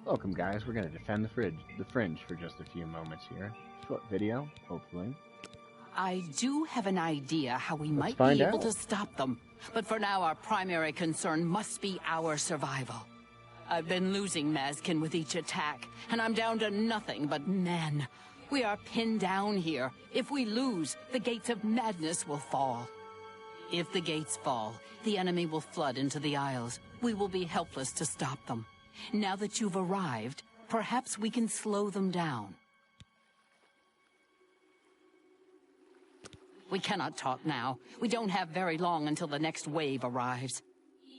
Welcome, guys. We're going to defend the Fringe for just a few moments here. Short video, hopefully. I do have an idea how we might be able to stop them. But for now, our primary concern must be our survival. I've been losing Mazkin with each attack, and I'm down to nothing but men. We are pinned down here. If we lose, the gates of madness will fall. If the gates fall, the enemy will flood into the Isles. We will be helpless to stop them. Now that you've arrived, perhaps we can slow them down. We cannot talk now. We don't have very long until the next wave arrives.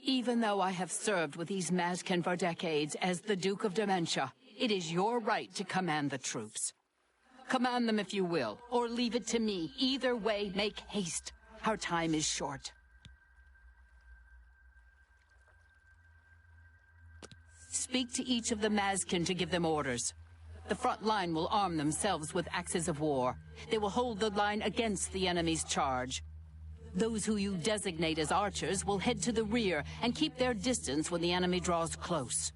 Even though I have served with these Mazkin for decades as the Duke of Dementia, it is your right to command the troops. Command them if you will, or leave it to me. Either way, make haste. Our time is short. Speak to each of the Mazkin to give them orders. The front line will arm themselves with axes of war. They will hold the line against the enemy's charge. Those who you designate as archers will head to the rear and keep their distance when the enemy draws close.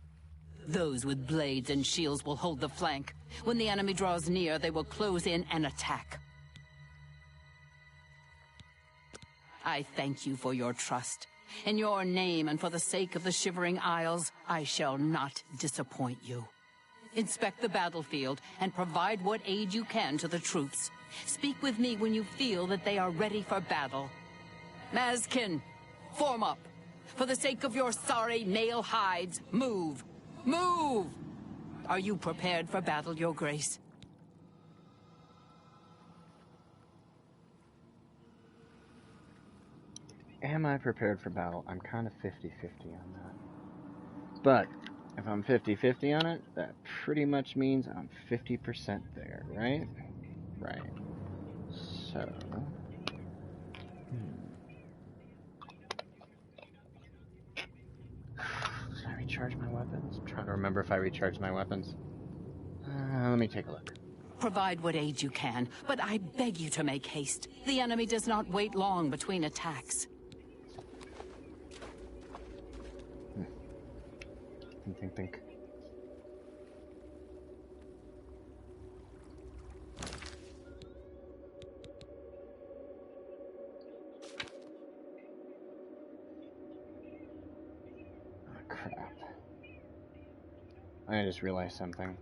Those with blades and shields will hold the flank. When the enemy draws near, they will close in and attack. I thank you for your trust. In your name and for the sake of the Shivering Isles, I shall not disappoint you. Inspect the battlefield and provide what aid you can to the troops. Speak with me when you feel that they are ready for battle. Mazkin, form up. For the sake of your sorry male hides, move. Move! Are you prepared for battle, Your Grace? Am I prepared for battle? I'm kind of 50-50 on that. But if I'm 50-50 on it, that pretty much means I'm 50% there, right? Right. So... Did I recharge my weapons? I'm trying to remember if I recharged my weapons. Let me take a look. Provide what aid you can, but I beg you to make haste. The enemy does not wait long between attacks. Think. Oh, crap. I just realized something.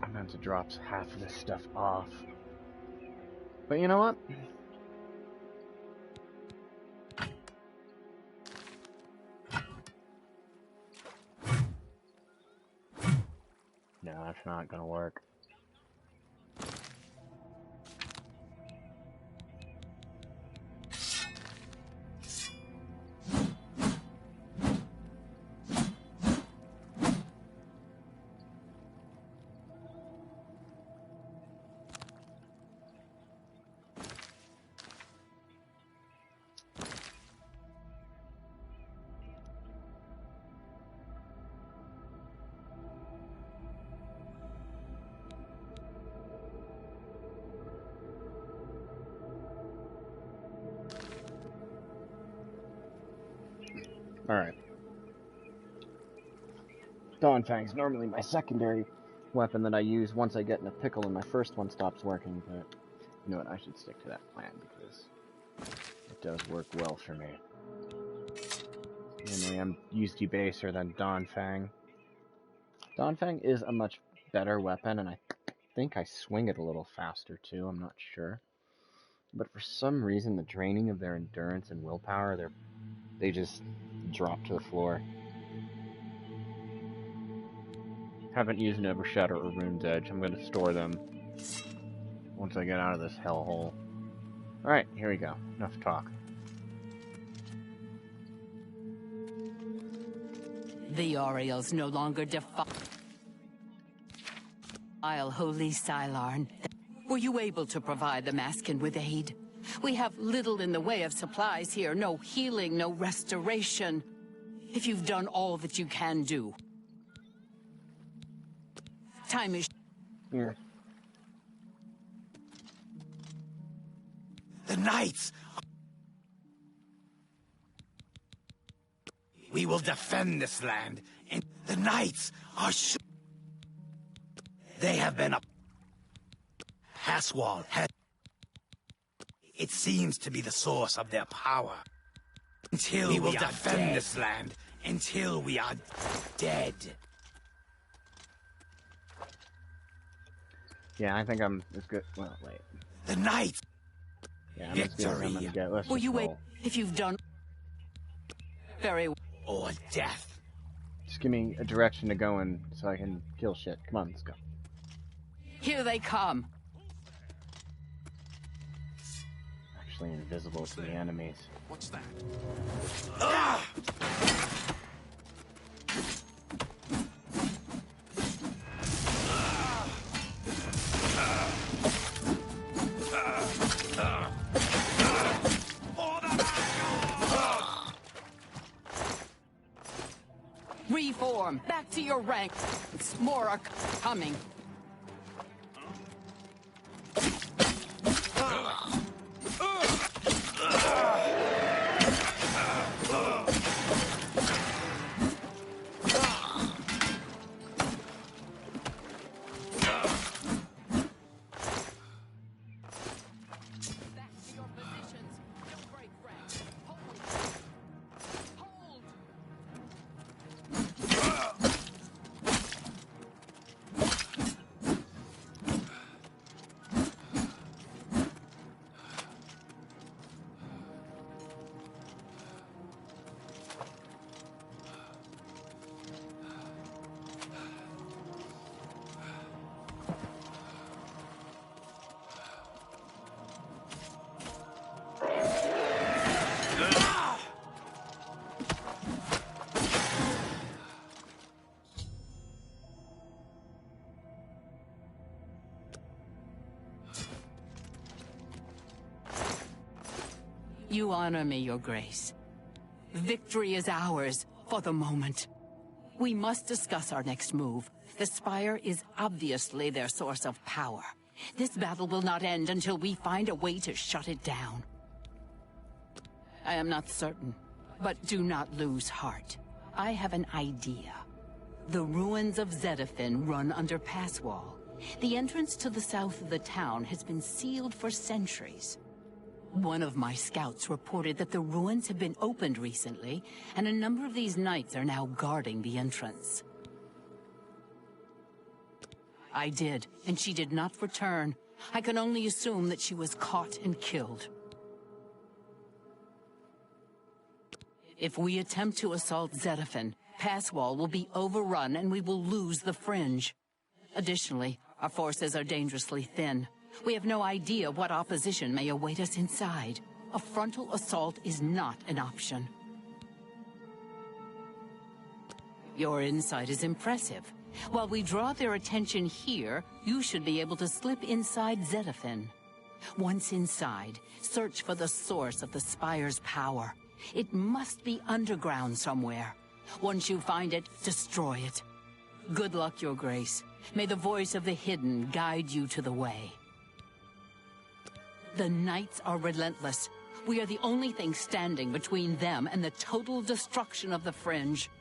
I meant to drop half of this stuff off. But you know what? No, that's not gonna work. Alright. Dawnfang's normally my secondary weapon that I use once I get in a pickle and my first one stops working, but you know what, I should stick to that plan because it does work well for me. Normally I'm used to baser than Dawnfang. Dawnfang is a much better weapon, and I think I swing it a little faster too, I'm not sure. But for some reason, the draining of their endurance and willpower, they just drop to the floor. Haven't used an Overshadow or Rune's Edge. I'm going to store them once I get out of this hellhole. Alright, here we go. Enough talk. The Oriels no longer defile Holy Sylarn. Were you able to provide the Mazkin with aid? We have little in the way of supplies here. No healing, no restoration. If you've done all that you can do. Time is... Yeah. The knights! We will defend this land, and the knights are sure. They have been up. Passwall has. It seems to be the source of their power. Until we will defend this land, until we are dead. Yeah, I think I'm as good. Well, wait. The knights. Yeah, I'm as good as I'm gonna get. Let's Will just you wait roll. if you've done very well? Or death. Just give me a direction to go in so I can kill shit. Come on, let's go. Here they come. Actually invisible to the enemies. What's that? Reform. Back to your ranks. More are coming. You honor me, Your Grace. Victory is ours, for the moment. We must discuss our next move. The Spire is obviously their source of power. This battle will not end until we find a way to shut it down. I am not certain, but do not lose heart. I have an idea. The ruins of Zedafin run under Passwall. The entrance to the south of the town has been sealed for centuries. One of my scouts reported that the ruins have been opened recently, and a number of these knights are now guarding the entrance. I did, and she did not return. I can only assume that she was caught and killed. If we attempt to assault Zedafin, Passwall will be overrun and we will lose the Fringe. Additionally, our forces are dangerously thin. We have no idea what opposition may await us inside. A frontal assault is not an option. Your insight is impressive. While we draw their attention here, you should be able to slip inside Zedafin. Once inside, search for the source of the Spire's power. It must be underground somewhere. Once you find it, destroy it. Good luck, Your Grace. May the voice of the hidden guide you to the way. The Knights are relentless. We are the only thing standing between them and the total destruction of the Fringe.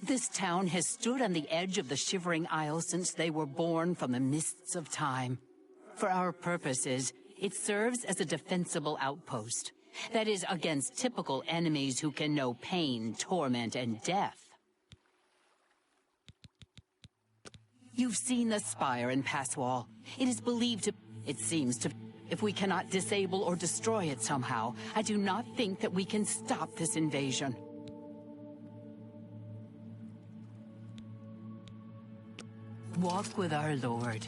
This town has stood on the edge of the Shivering Isle since they were born from the mists of time. For our purposes, it serves as a defensible outpost. That is, against typical enemies who can know pain, torment, and death. You've seen the Spire in Passwall. It is believed to... It seems to... If we cannot disable or destroy it somehow, I do not think that we can stop this invasion. Walk with our Lord.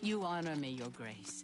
You honor me, Your Grace.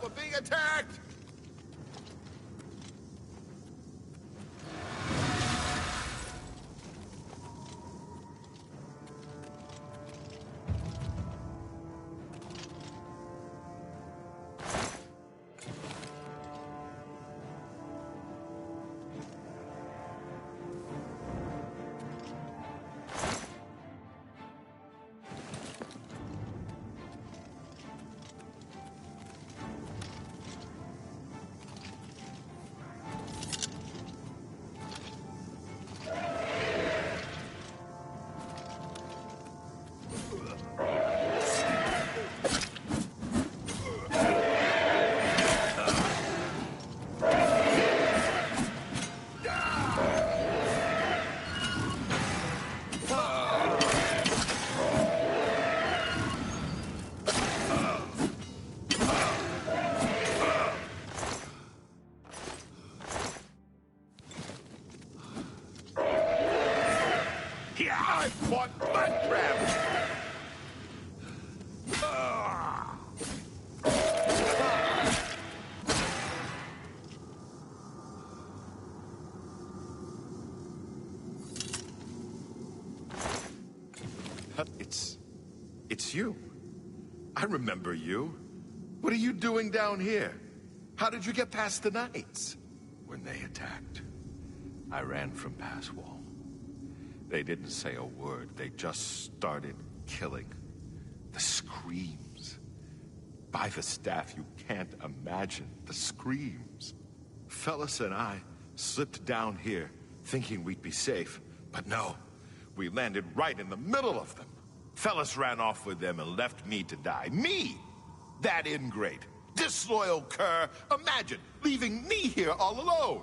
We're being attacked! I fought blood traps! It's you. I remember you. What are you doing down here? How did you get past the knights? When they attacked, I ran from pass wall. They didn't say a word. They just started killing. The screams. By the staff, you can't imagine the screams. Fellas and I Slipped down here, thinking we'd be safe. But no, we landed right in the middle of them. Fellas ran off with them and left me to die. Me! That ingrate. Disloyal cur. Imagine leaving me here all alone.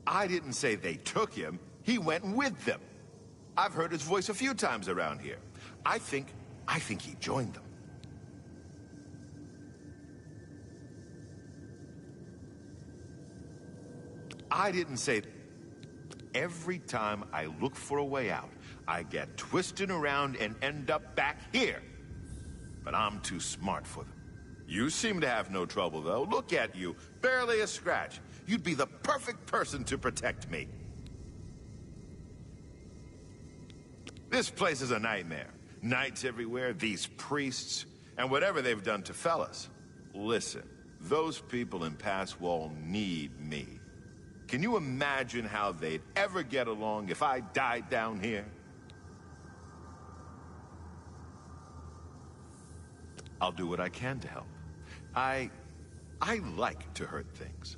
I didn't say they took him. He went with them. I've heard his voice a few times around here. I think he joined them. I didn't say... Every time I look for a way out, I get twisted around and end up back here. But I'm too smart for them. You seem to have no trouble, though. Look at you. Barely a scratch. You'd be the perfect person to protect me. This place is a nightmare. Knights everywhere, these priests, and whatever they've done to fellas. Listen, those people in Pass Wall need me. Can you imagine how they'd ever get along if I died down here? I'll do what I can to help. I like to hurt things.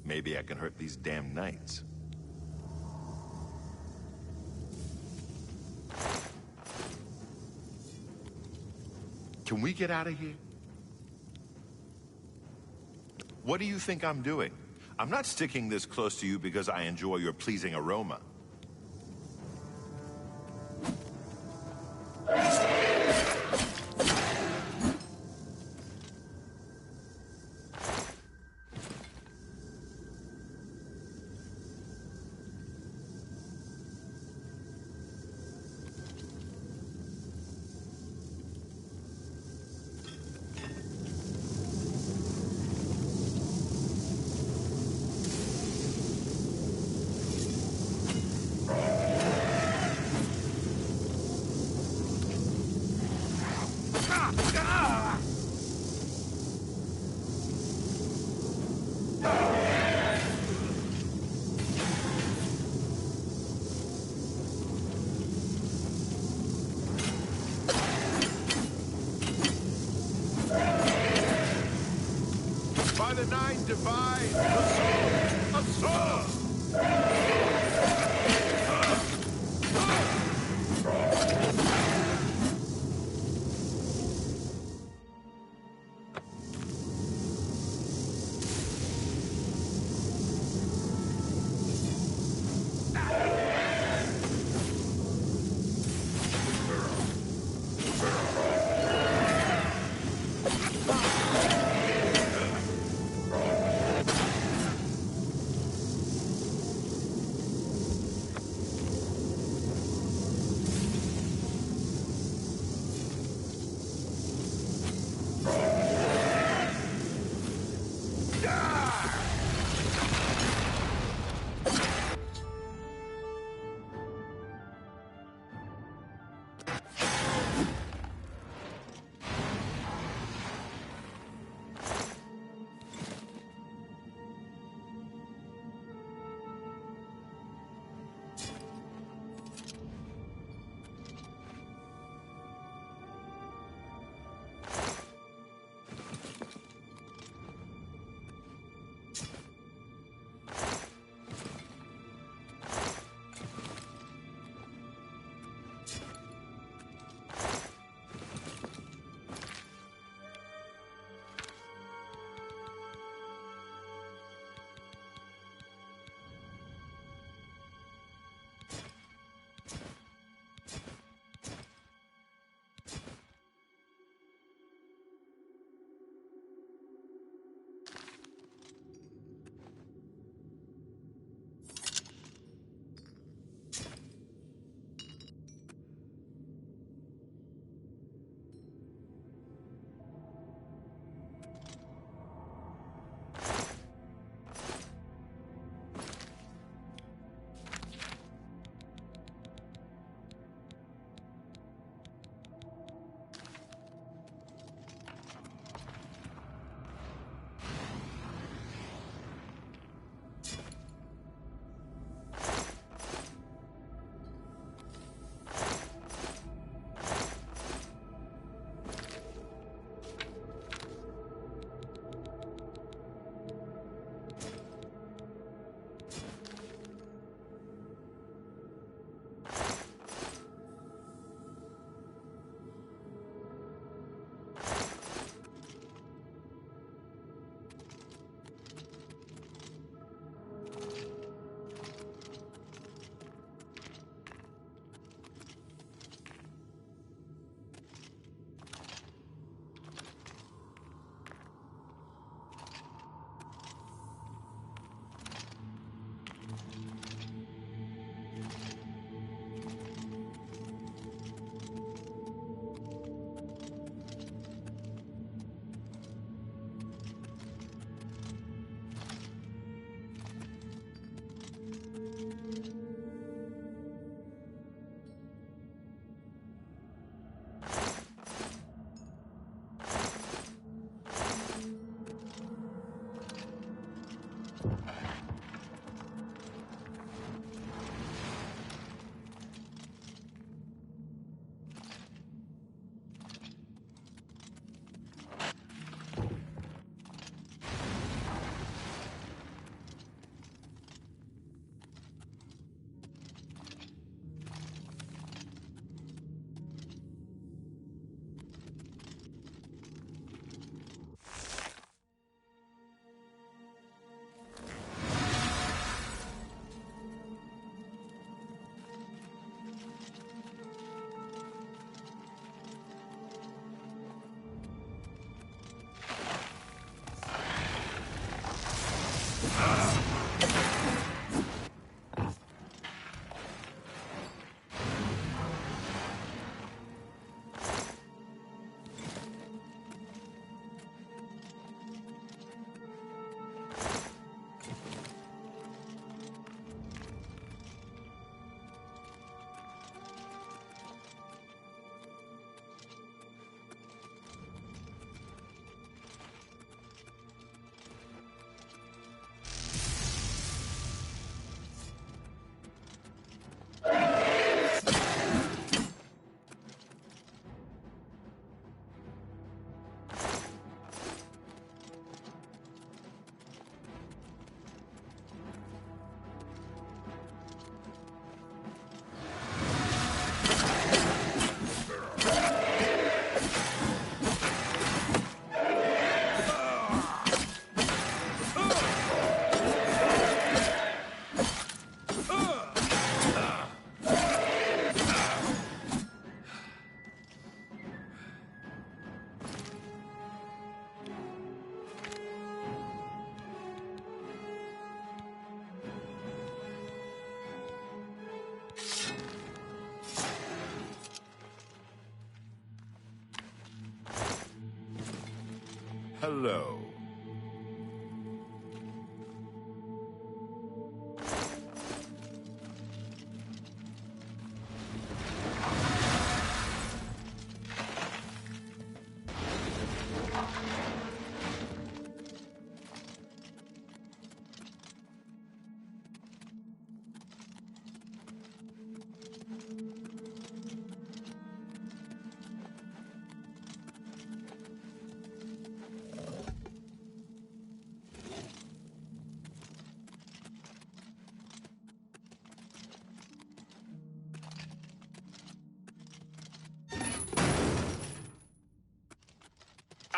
Maybe I can hurt these damn knights. Can we get out of here? What do you think I'm doing? I'm not sticking this close to you because I enjoy your pleasing aroma. By the nine divine, a sword! Hello.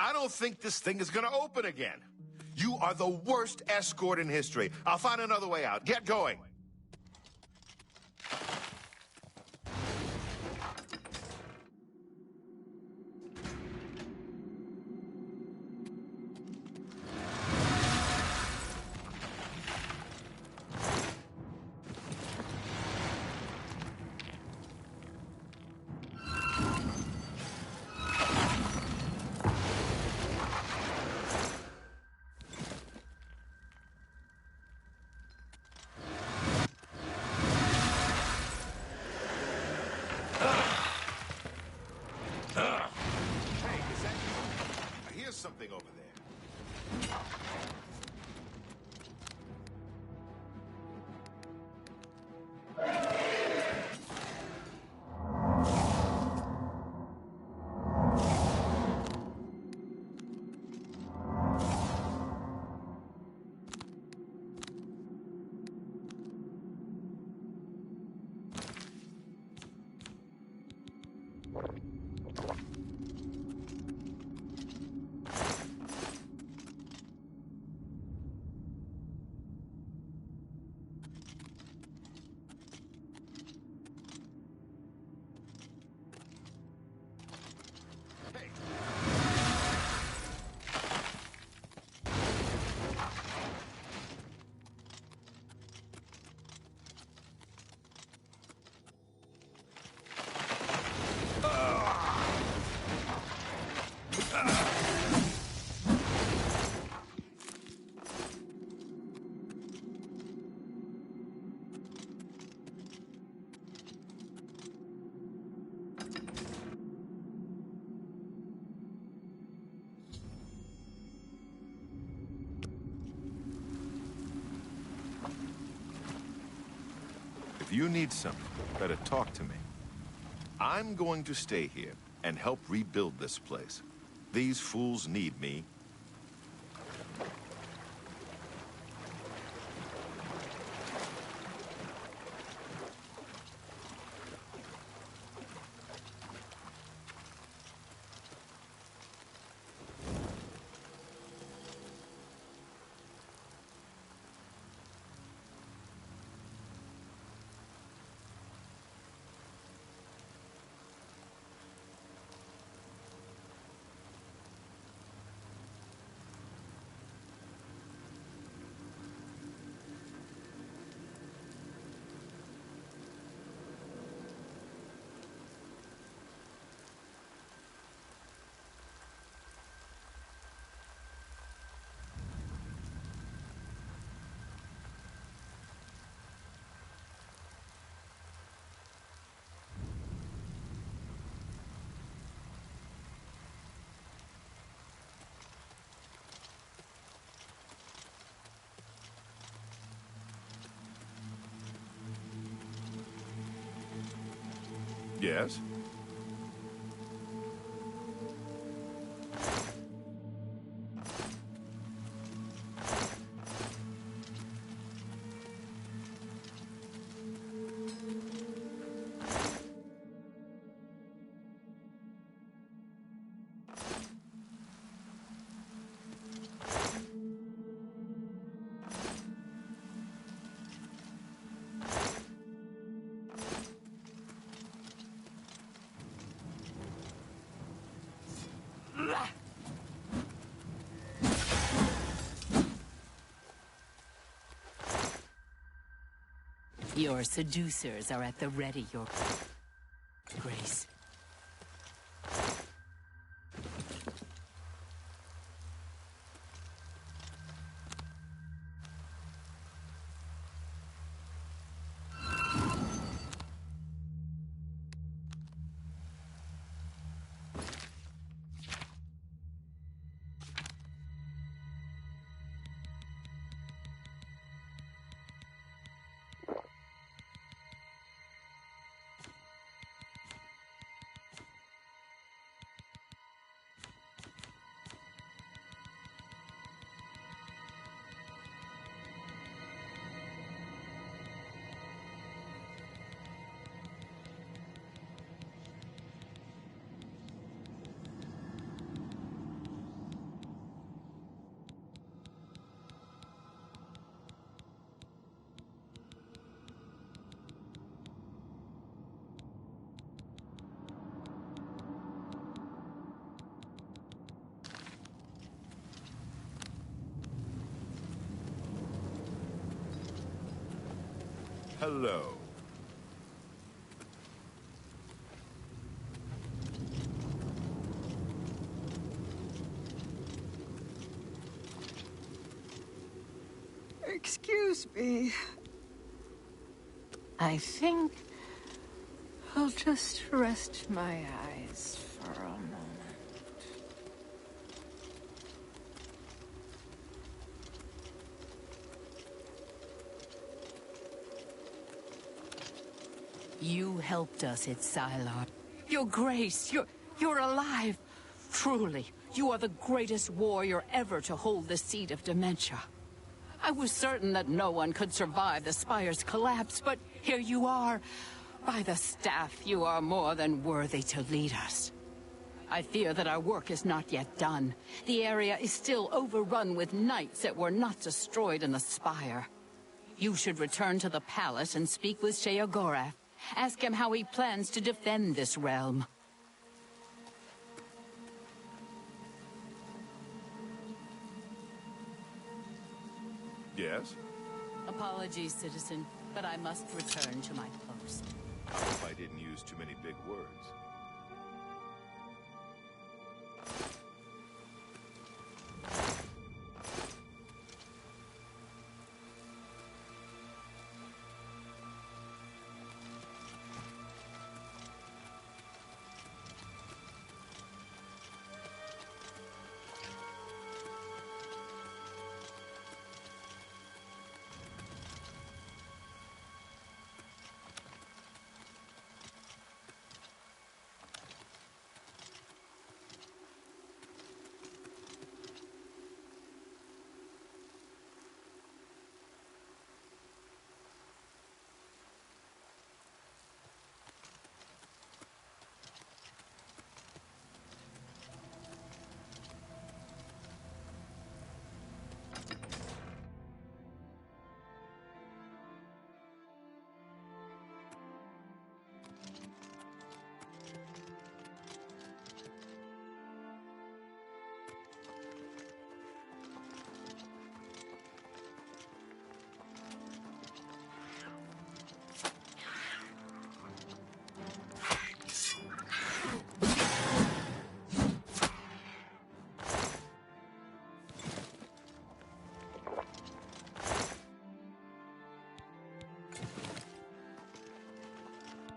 I don't think this thing is gonna open again. You are the worst escort in history. I'll find another way out. Get going. Something over there. If you need something, better talk to me. I'm going to stay here and help rebuild this place. These fools need me. Yes? Your seducers are at the ready, Your Grace. Hello. Excuse me. I think I'll just rest my eyes for a moment. You helped us at Sylar. Your Grace, you're alive. Truly, you are the greatest warrior ever to hold the seat of dementia. I was certain that no one could survive the Spire's collapse, but here you are. By the staff, you are more than worthy to lead us. I fear that our work is not yet done. The area is still overrun with knights that were not destroyed in the Spire. You should return to the palace and speak with SHEOGORATH. Ask him how he plans to defend this realm. Yes? Apologies, citizen, but I must return to my post. I hope I didn't use too many big words.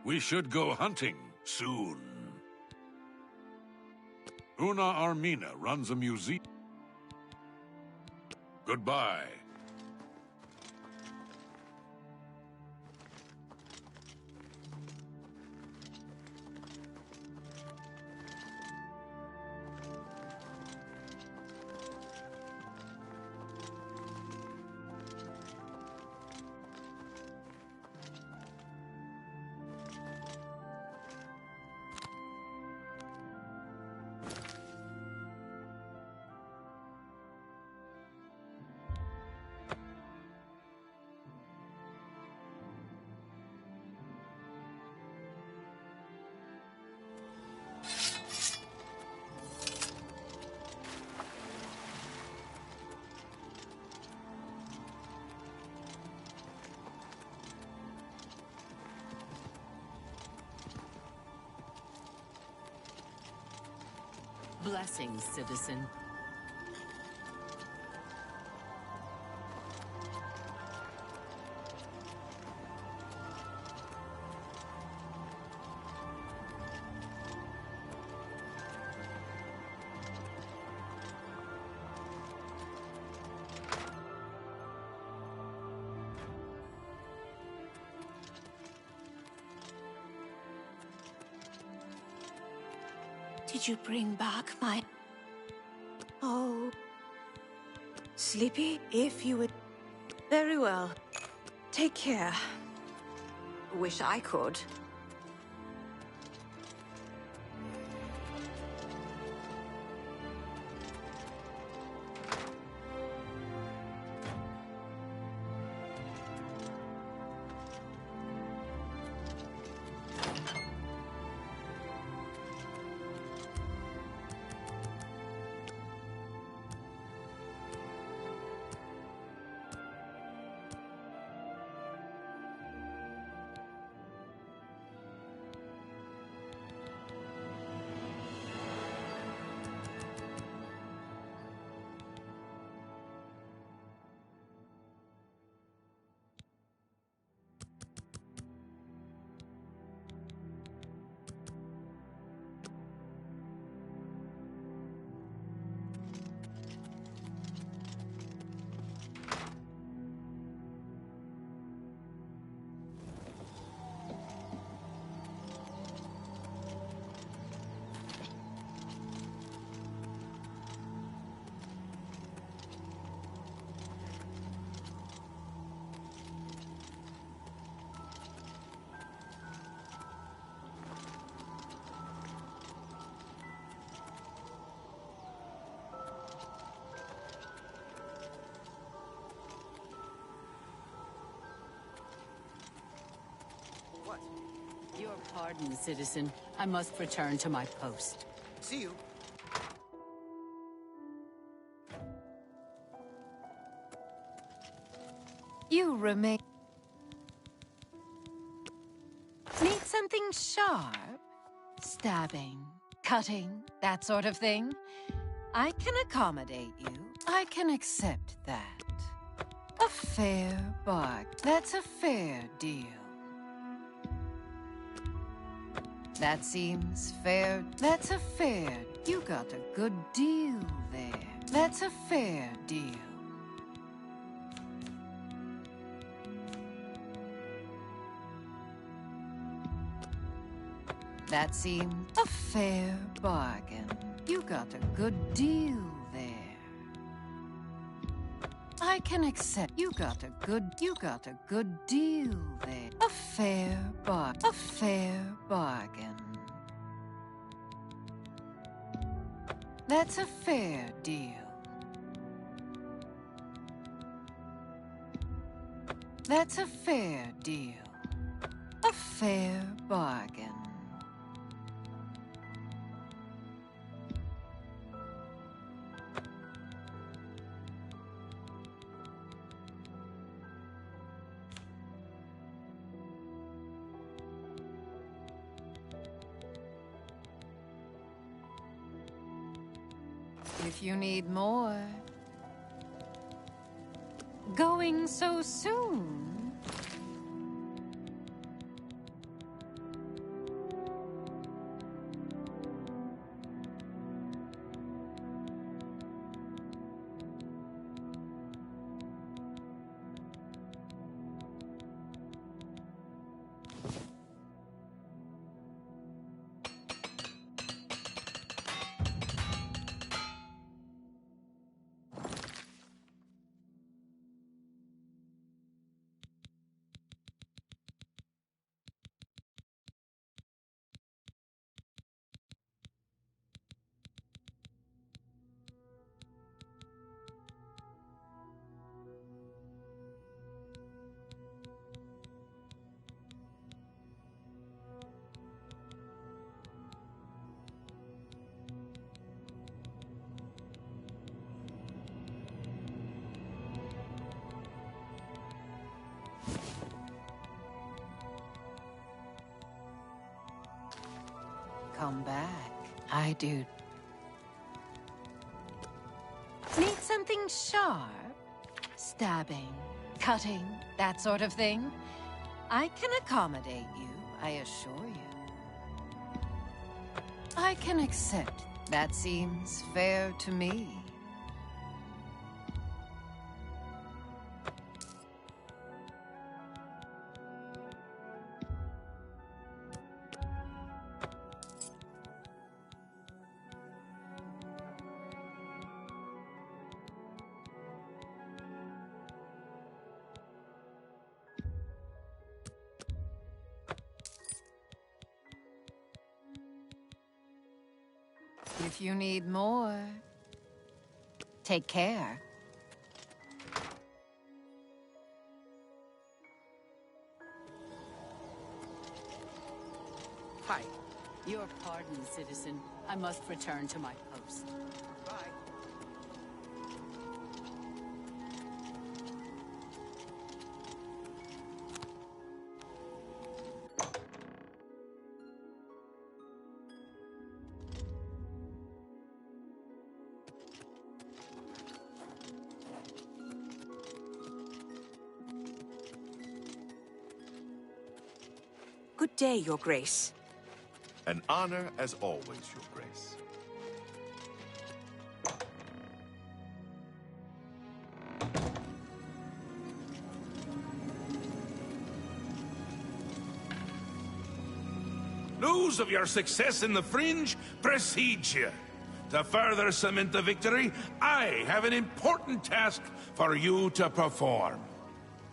We should go hunting soon. Una Armina runs a museum. Goodbye. Blessings, citizen. Did you bring back my... Oh... Sleepy? If you would... Very well. Take care. Wish I could. What? Your pardon, citizen. I must return to my post. See you. You remain... Need something sharp? Stabbing, cutting, that sort of thing? I can accommodate you. I can accept that. A fair bargain. That's a fair deal. That seems fair. That's a fair... You got a good deal there. That's a fair deal. That seems a fair bargain. You got a good deal there. I can accept. You got a good deal there. A fair bargain. That's a fair deal. That's a fair deal. A fair bargain. If you need more. Going so soon? Come back. I do. Need something sharp? Stabbing, cutting, that sort of thing? I can accommodate you, I assure you. I can accept. That seems fair to me. If you need more, take care. Hi. Your pardon, citizen. I must return to my post. Bye. Good day, Your Grace. An honor as always, Your Grace. News of your success in the Fringe precedes you. To further cement the victory, I have an important task for you to perform.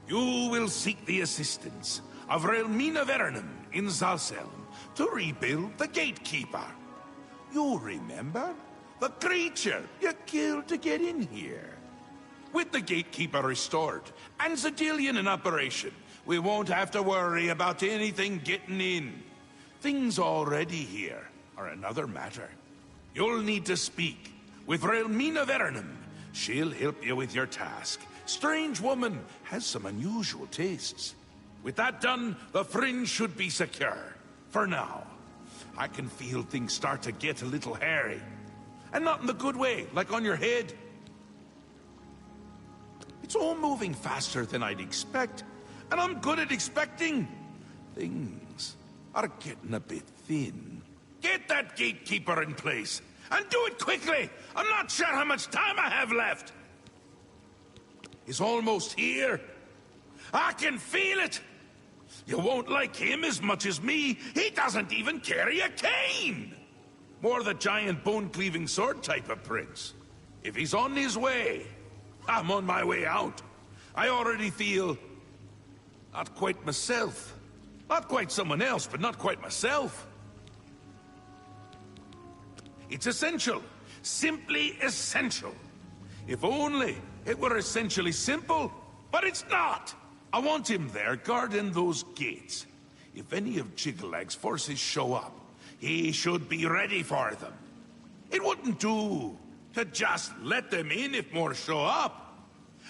You will seek the assistance of Relmina Vernum in Zalselm to rebuild the Gatekeeper. You remember? The creature you killed to get in here. With the Gatekeeper restored and Zedillion in operation, we won't have to worry about anything getting in. Things already here are another matter. You'll need to speak with Relmina Vernum. She'll help you with your task. Strange woman has some unusual tastes. With that done, the Fringe should be secure. For now. I can feel things start to get a little hairy. And not in the good way, like on your head. It's all moving faster than I'd expect. And I'm good at expecting. Things are getting a bit thin. Get that gatekeeper in place. And do it quickly! I'm not sure how much time I have left. He's almost here. I can feel it. You won't like him as much as me. He doesn't even carry a cane. More the giant bone-cleaving sword type of prince. If he's on his way, I'm on my way out. I already feel... not quite myself. Not quite someone else, but not quite myself. It's essential. Simply essential. If only it were essentially simple. But it's not. I want him there guarding those gates. If any of Jigglag's forces show up, he should be ready for them. It wouldn't do to just let them in if more show up.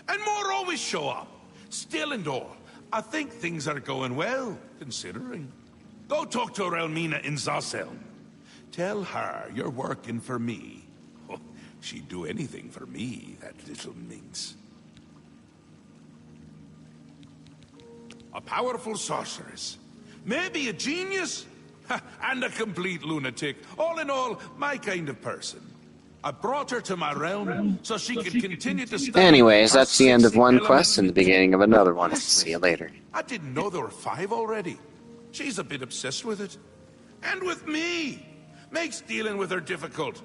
And more always show up. Still and all, I think things are going well, considering. Go talk to Relmina in Zosselm. Tell her you're working for me. Oh, she'd do anything for me, that little minx. A powerful sorceress. Maybe a genius. And a complete lunatic. All in all, my kind of person. I brought her to my realm so she could continue to study. Anyways, that's the end of one quest and the beginning of another one. See you later. I didn't know there were 5 already. She's a bit obsessed with it. And with me. Makes dealing with her difficult.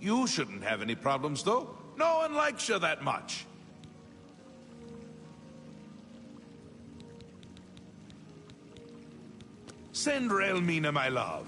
You shouldn't have any problems, though. No one likes you that much. Send Relmina my love.